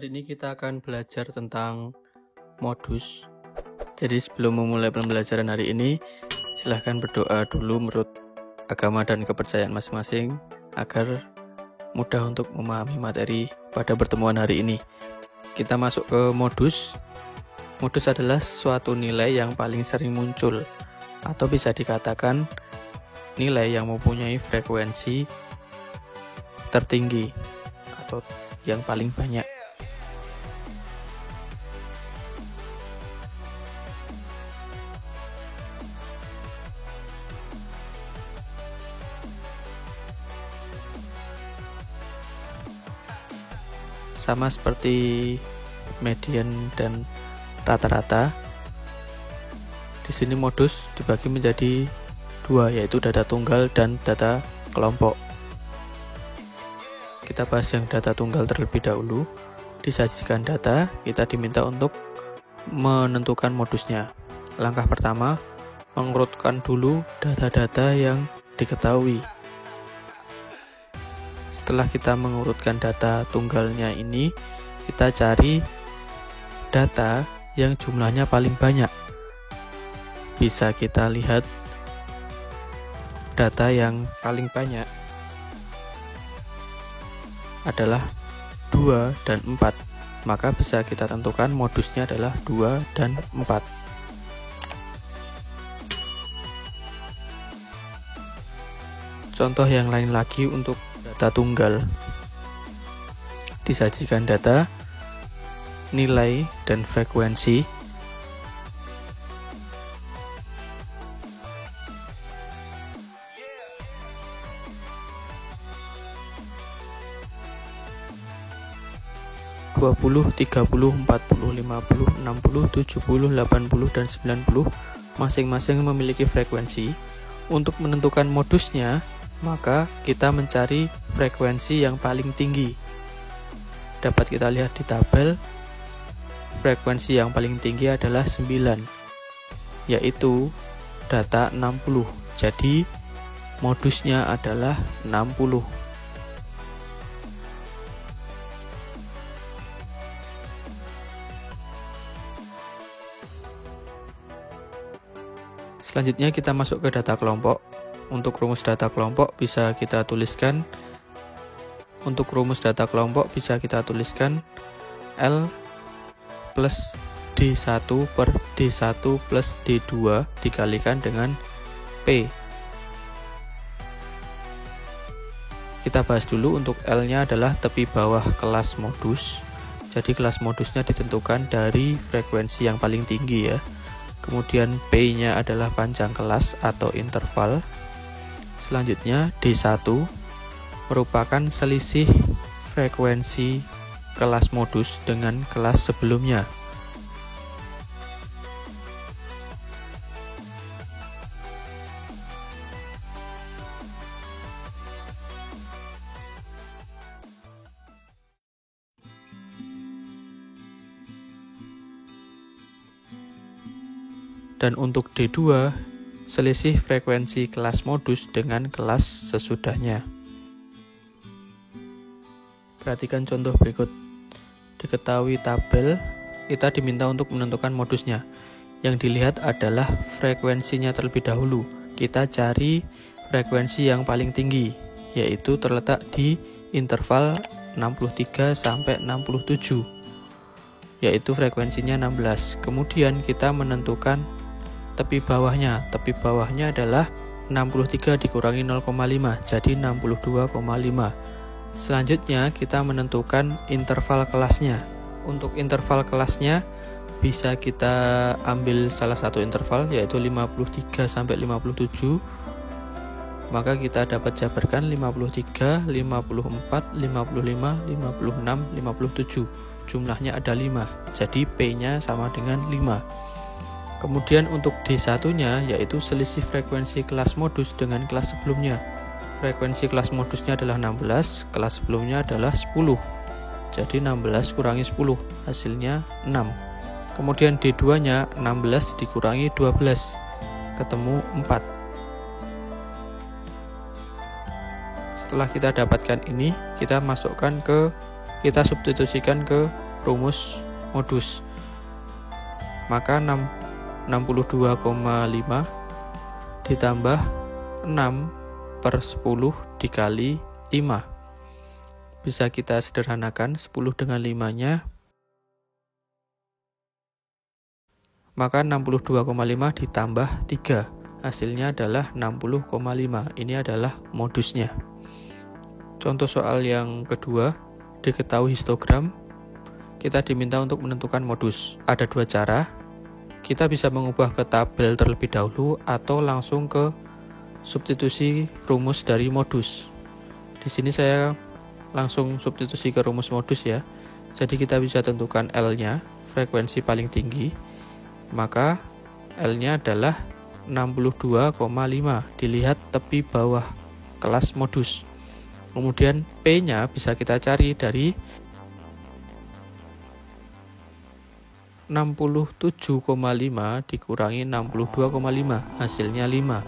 Hari ini kita akan belajar tentang modus. Jadi sebelum memulai pembelajaran hari ini, silahkan berdoa dulu menurut agama dan kepercayaan masing-masing agar mudah untuk memahami materi pada pertemuan hari ini. Kita masuk ke modus. Modus adalah suatu nilai yang paling sering muncul, atau bisa dikatakan nilai yang mempunyai frekuensi tertinggi atau yang paling banyak. Sama seperti median dan rata-rata, di sini modus dibagi menjadi dua, yaitu data tunggal dan data kelompok. Kita bahas yang data tunggal terlebih dahulu. Disajikan data, kita diminta untuk menentukan modusnya. Langkah pertama, mengurutkan dulu data-data yang diketahui. Setelah kita mengurutkan data tunggalnya ini, kita cari data yang jumlahnya paling banyak. Bisa kita lihat data yang paling banyak adalah 2 dan 4. Maka bisa kita tentukan modusnya adalah 2 dan 4. Contoh yang lain lagi untuk data tunggal. Disajikan data, nilai, dan frekuensi. (20, 30, 40, 50, 60, 70, 80, dan 90 masing-masing memiliki frekuensi. Untuk menentukan modusnya, maka kita mencari frekuensi yang paling tinggi. Dapat kita lihat di tabel, frekuensi yang paling tinggi adalah 9, yaitu data 60. Jadi modusnya adalah 60. Selanjutnya kita masuk ke data kelompok. Untuk rumus data kelompok bisa kita tuliskan. Untuk rumus data kelompok bisa kita tuliskan L plus D1 per D1 plus D2 dikalikan dengan P. Kita bahas dulu. Untuk L-nya adalah tepi bawah kelas modus. Jadi kelas modusnya ditentukan dari frekuensi yang paling tinggi ya. Kemudian P-nya adalah panjang kelas atau interval. Selanjutnya D1 merupakan selisih frekuensi kelas modus dengan kelas sebelumnya. Dan untuk D2, selisih frekuensi kelas modus dengan kelas sesudahnya. Perhatikan contoh berikut. Diketahui tabel, kita diminta untuk menentukan modusnya. Yang dilihat adalah frekuensinya terlebih dahulu. Kita cari frekuensi yang paling tinggi, yaitu terletak di interval 63 sampai 67, yaitu frekuensinya 16. Kemudian kita menentukan tepi bawahnya. Tepi bawahnya adalah 63 dikurangi 0,5, jadi 62,5. Selanjutnya kita menentukan interval kelasnya. Untuk interval kelasnya bisa kita ambil salah satu interval, yaitu 53 sampai 57. Maka kita dapat jabarkan 53, 54, 55, 56, 57. Jumlahnya ada 5, jadi P-nya sama dengan 5. Kemudian untuk D1-nya yaitu selisih frekuensi kelas modus dengan kelas sebelumnya. Frekuensi kelas modusnya adalah 16, kelas sebelumnya adalah 10. Jadi 16 kurangi 10, hasilnya 6. Kemudian D2-nya 16 dikurangi 12, ketemu 4. Setelah kita dapatkan ini, kita substitusikan ke rumus modus. Maka 62,5 ditambah 6/10 dikali 5. Bisa kita sederhanakan 10 dengan 5-nya. Maka 62,5 ditambah 3. Hasilnya adalah 60,5. Ini adalah modusnya. Contoh soal yang kedua, diketahui histogram. Kita diminta untuk menentukan modus. Ada dua cara. Kita bisa mengubah ke tabel terlebih dahulu atau langsung ke substitusi rumus dari modus. Di sini saya langsung substitusi ke rumus modus ya. Jadi kita bisa tentukan L-nya, frekuensi paling tinggi. Maka L-nya adalah 62,5. Dilihat tepi bawah kelas modus. Kemudian P-nya bisa kita cari dari 67,5 dikurangi 62,5. Hasilnya 5.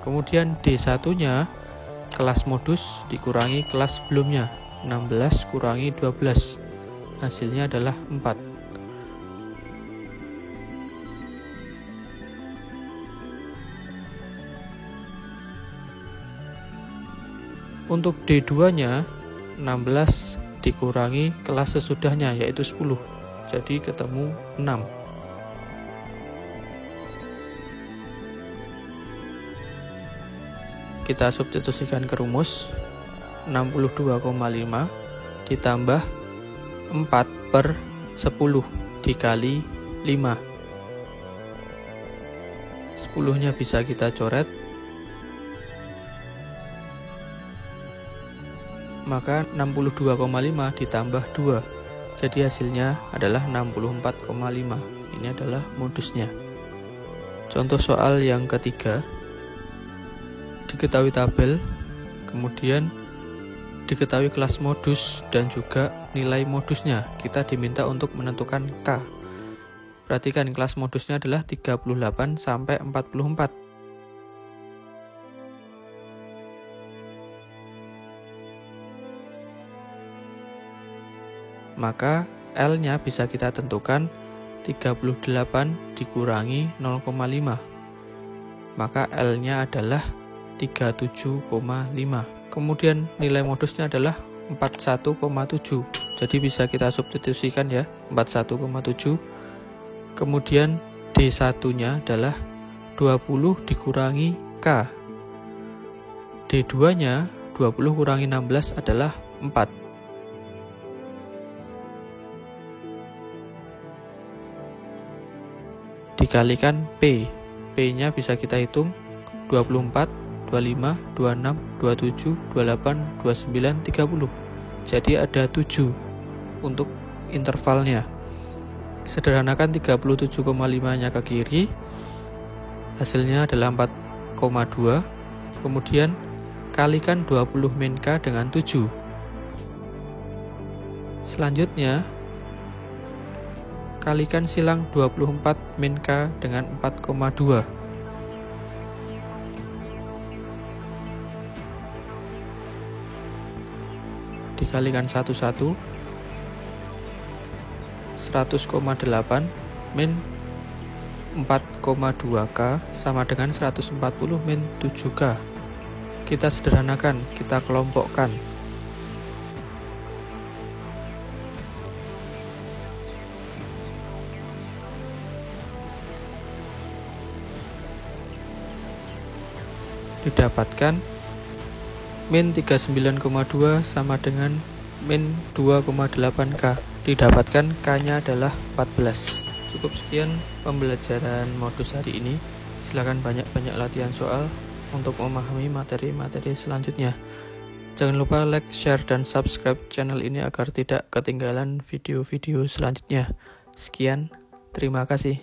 Kemudian D1-nya kelas modus dikurangi kelas sebelumnya. 16 kurangi 12. Hasilnya adalah 4. Untuk D2-nya 16 dikurangi kelas sesudahnya yaitu 10. Jadi ketemu 6. Kita substitusikan ke rumus. 62,5 ditambah 4/10 dikali 5. 10-nya bisa kita coret. Maka 62,5 ditambah 2. Jadi hasilnya adalah 64,5. Ini adalah modusnya. Contoh soal yang ketiga. Diketahui tabel, kemudian diketahui kelas modus dan juga nilai modusnya. Kita diminta untuk menentukan K. Perhatikan kelas modusnya adalah 38 sampai 44. Maka L-nya bisa kita tentukan 38 dikurangi 0,5. Maka L-nya adalah 37,5. Kemudian nilai modusnya adalah 41,7. Jadi bisa kita substitusikan ya, 41,7. Kemudian D1-nya adalah 20 dikurangi K. D2-nya 20 kurangi 16 adalah 4. Dikalikan P. P-nya bisa kita hitung 24, 25, 26, 27, 28, 29, 30. Jadi ada 7 untuk intervalnya. Sederhanakan 37,5-nya ke kiri. Hasilnya adalah 4,2. Kemudian kalikan 20 min K dengan 7. Selanjutnya kalikan silang 24 min K dengan 4,2. Dikalikan 1,1. 100,8 min 4,2K sama dengan 140 min 7K. Kita sederhanakan, kita kelompokkan. Didapatkan min 39,2 sama dengan min 2,8K. Didapatkan K-nya adalah 14. Cukup sekian pembelajaran modus hari ini. Silakan banyak-banyak latihan soal untuk memahami materi-materi selanjutnya. Jangan lupa like, share, dan subscribe channel ini agar tidak ketinggalan video-video selanjutnya. Sekian, terima kasih.